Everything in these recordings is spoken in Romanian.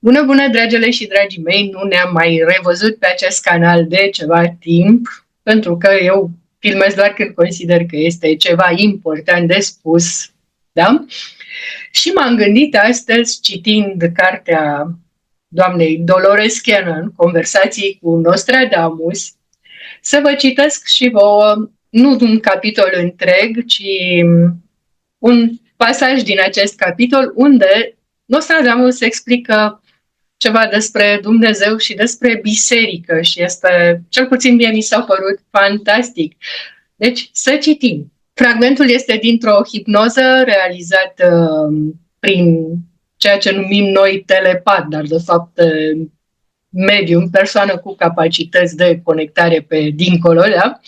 Bună, bună, dragele și dragii mei! Nu ne-am mai revăzut pe acest canal de ceva timp, pentru că eu filmez doar când consider că este ceva important de spus, da? Și m-am gândit astăzi, citind cartea doamnei Dolores Cannon, Conversații cu Nostradamus, să vă citesc și vouă, nu un capitol întreg, ci un pasaj din acest capitol unde Nostradamus explică ceva despre Dumnezeu și despre biserică și este, cel puțin mie mi s-a părut fantastic. Deci, să citim. Fragmentul este dintr-o hipnoză realizată prin ceea ce numim noi telepat, dar de fapt medium, persoană cu capacități de conectare pe dincolo, da?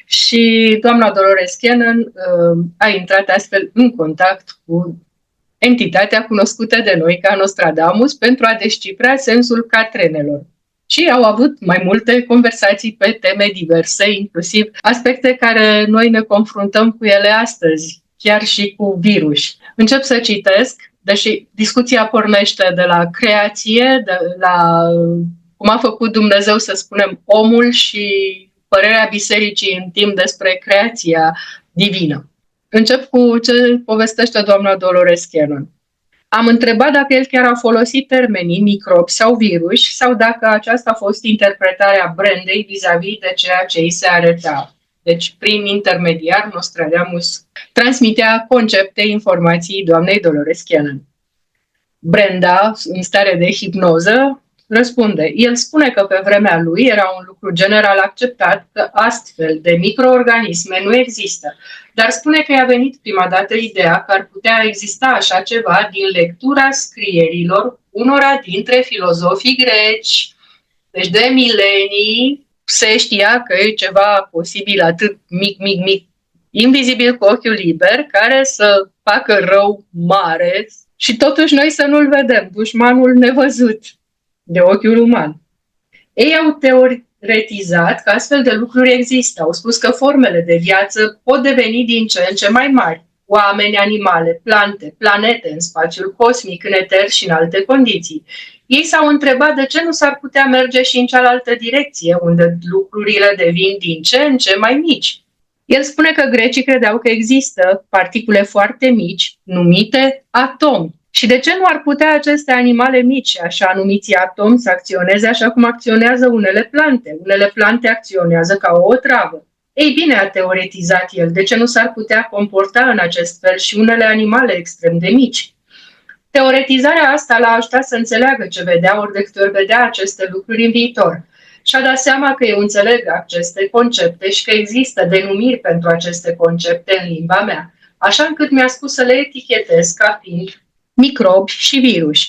Și doamna Dolores Cannon a intrat astfel în contact cu entitatea cunoscută de noi ca Nostradamus pentru a descifra sensul catrenelor. Și au avut mai multe conversații pe teme diverse, inclusiv aspecte care noi ne confruntăm cu ele astăzi, chiar și cu virus. Încep să citesc, deși discuția pornește de la creație, de la cum a făcut Dumnezeu, să spunem, omul și părerea bisericii în timp despre creația divină. Încep cu ce povestește doamna Dolores Cannon. Am întrebat dacă el chiar a folosit termenii microb sau virus sau dacă aceasta a fost interpretarea Brendei vis-a-vis de ceea ce îi se arăta. Deci, prin intermediar, Nostradamus transmitea concepte, informații doamnei Dolores Cannon. Brenda, în stare de hipnoză, răspunde. El spune că pe vremea lui era un lucru general acceptat că astfel de microorganisme nu există, dar spune că i-a venit prima dată ideea că ar putea exista așa ceva din lectura scrierilor unora dintre filozofii greci. Deci de milenii se știa că e ceva posibil atât mic, invizibil cu ochiul liber, care să facă rău mare și totuși noi să nu-l vedem, dușmanul nevăzut de ochiul uman. Ei au teoretizat că astfel de lucruri există. Au spus că formele de viață pot deveni din ce în ce mai mari. Oameni, animale, plante, planete în spațiul cosmic, în eter și în alte condiții. Ei s-au întrebat de ce nu s-ar putea merge și în cealaltă direcție, unde lucrurile devin din ce în ce mai mici. El spune că grecii credeau că există particule foarte mici, numite atomi. Și de ce nu ar putea aceste animale mici, așa numiți atomi, să acționeze așa cum acționează unele plante? Unele plante acționează ca o otravă. Ei bine, a teoretizat el, de ce nu s-ar putea comporta în acest fel și unele animale extrem de mici? Teoretizarea asta l-a ajutat să înțeleagă ce vedea ori de câte ori vedea aceste lucruri în viitor. Și-a dat seama că eu înțeleg aceste concepte și că există denumiri pentru aceste concepte în limba mea, așa încât mi-a spus să le etichetez ca fiind microbi și virus.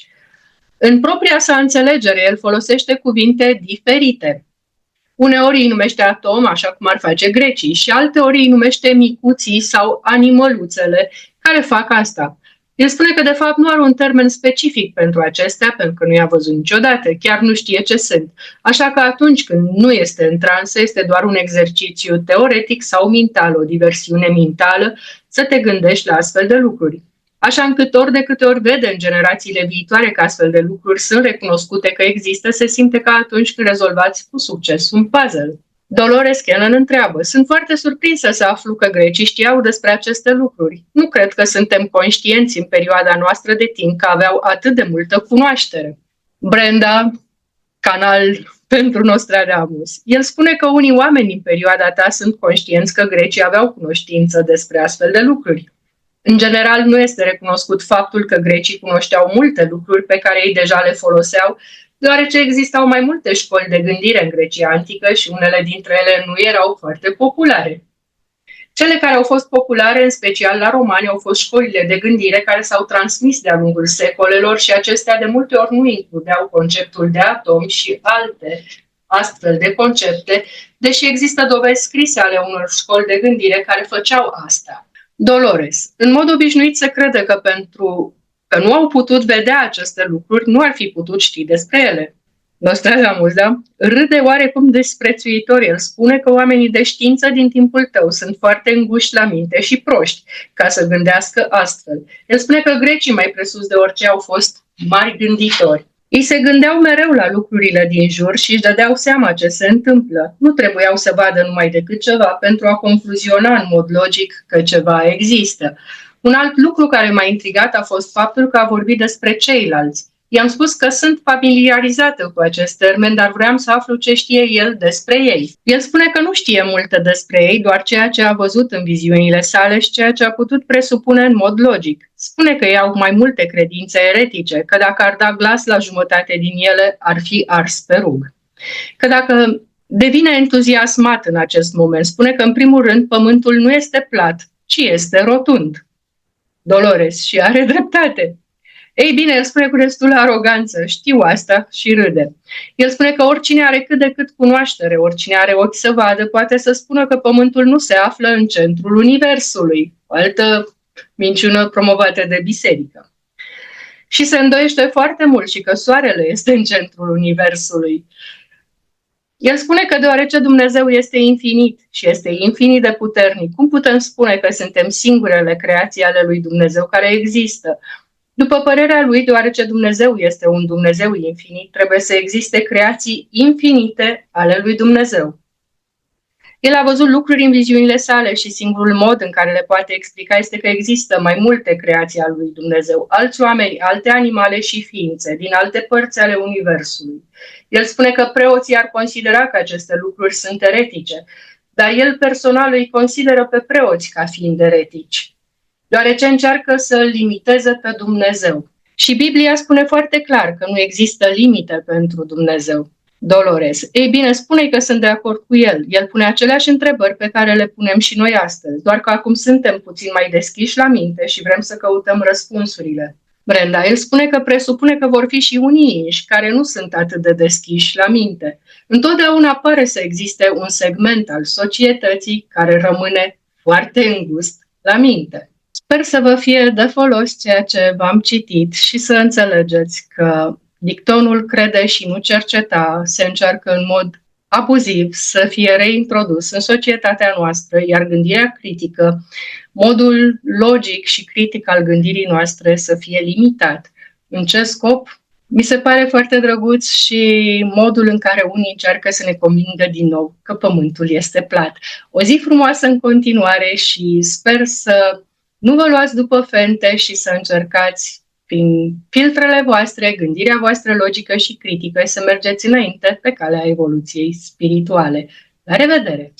În propria sa înțelegere, el folosește cuvinte diferite. Uneori îi numește atom, așa cum ar face grecii, și alteori îi numește micuții sau animăluțele care fac asta. El spune că, de fapt, nu are un termen specific pentru acestea, pentru că nu i-a văzut niciodată, chiar nu știe ce sunt. Așa că atunci când nu este în transă, este doar un exercițiu teoretic sau mental, o diversiune mentală, să te gândești la astfel de lucruri. Așa încât ori de câte ori vede în generațiile viitoare că astfel de lucruri sunt recunoscute că există, se simte ca atunci când rezolvați cu succes un puzzle. Dolores Cannon întreabă, sunt foarte surprinsă să aflu că grecii știau despre aceste lucruri. Nu cred că suntem conștienți în perioada noastră de timp că aveau atât de multă cunoaștere. Brenda, canal pentru Nostradamus. El spune că unii oameni în perioada ta sunt conștienți că grecii aveau cunoștință despre astfel de lucruri. În general, nu este recunoscut faptul că grecii cunoșteau multe lucruri pe care ei deja le foloseau, deoarece existau mai multe școli de gândire în Grecia antică și unele dintre ele nu erau foarte populare. Cele care au fost populare, în special la romani, au fost școlile de gândire care s-au transmis de-a lungul secolelor și acestea de multe ori nu includeau conceptul de atom și alte astfel de concepte, deși există dovezi scrise ale unor școli de gândire care făceau asta. Dolores, în mod obișnuit se crede că pentru că nu au putut vedea aceste lucruri, nu ar fi putut ști despre ele. Nostradamus, da? Râde oarecum disprețuitor. El spune că oamenii de știință din timpul tău sunt foarte înguși la minte și proști ca să gândească astfel. El spune că grecii mai presus de orice au fost mari gânditori. Ei se gândeau mereu la lucrurile din jur și își dădeau seama ce se întâmplă. Nu trebuiau să vadă numai decât ceva pentru a concluziona în mod logic că ceva există. Un alt lucru care m-a intrigat a fost faptul că a vorbit despre ceilalți. I-am spus că sunt familiarizată cu acest termen, dar vreau să aflu ce știe el despre ei. El spune că nu știe multe despre ei, doar ceea ce a văzut în viziunile sale și ceea ce a putut presupune în mod logic. Spune că ei au mai multe credințe eretice, că dacă ar da glas la jumătate din ele, ar fi ars pe rug. Că dacă devine entuziasmat în acest moment, spune că în primul rând pământul nu este plat, ci este rotund. Dolores și are dreptate. Ei bine, el spune cu destulă aroganță, știu asta și râde. El spune că oricine are cât de cât cunoaștere, oricine are ochi să vadă, poate să spună că pământul nu se află în centrul universului. O altă minciună promovată de biserică. Și se îndoiește foarte mult și că soarele este în centrul universului. El spune că deoarece Dumnezeu este infinit și este infinit de puternic, cum putem spune că suntem singurele creații ale lui Dumnezeu care există? După părerea lui, deoarece Dumnezeu este un Dumnezeu infinit, trebuie să existe creații infinite ale lui Dumnezeu. El a văzut lucruri în viziunile sale și singurul mod în care le poate explica este că există mai multe creații ale lui Dumnezeu, alți oameni, alte animale și ființe, din alte părți ale universului. El spune că preoții ar considera că aceste lucruri sunt eretice, dar el personal îi consideră pe preoți ca fiind eretici, deoarece încearcă să îl limiteze pe Dumnezeu. Și Biblia spune foarte clar că nu există limite pentru Dumnezeu. Dolores. Ei bine, spune că sunt de acord cu el. El pune aceleași întrebări pe care le punem și noi astăzi, doar că acum suntem puțin mai deschiși la minte și vrem să căutăm răspunsurile. Brenda, el spune că presupune că vor fi și unii inși care nu sunt atât de deschiși la minte. Întotdeauna pare să existe un segment al societății care rămâne foarte îngust la minte. Sper să vă fie de folos ceea ce v-am citit și să înțelegeți că dictonul crede și nu cerceta se încearcă în mod abuziv să fie reintrodus în societatea noastră, iar gândirea critică, modul logic și critic al gândirii noastre să fie limitat. În ce scop? Mi se pare foarte drăguț și modul în care unii încearcă să ne convingă din nou că pământul este plat. O zi frumoasă în continuare și sper să nu vă luați după fente și să încercați prin filtrele voastre, gândirea voastră logică și critică să mergeți înainte pe calea evoluției spirituale. La revedere!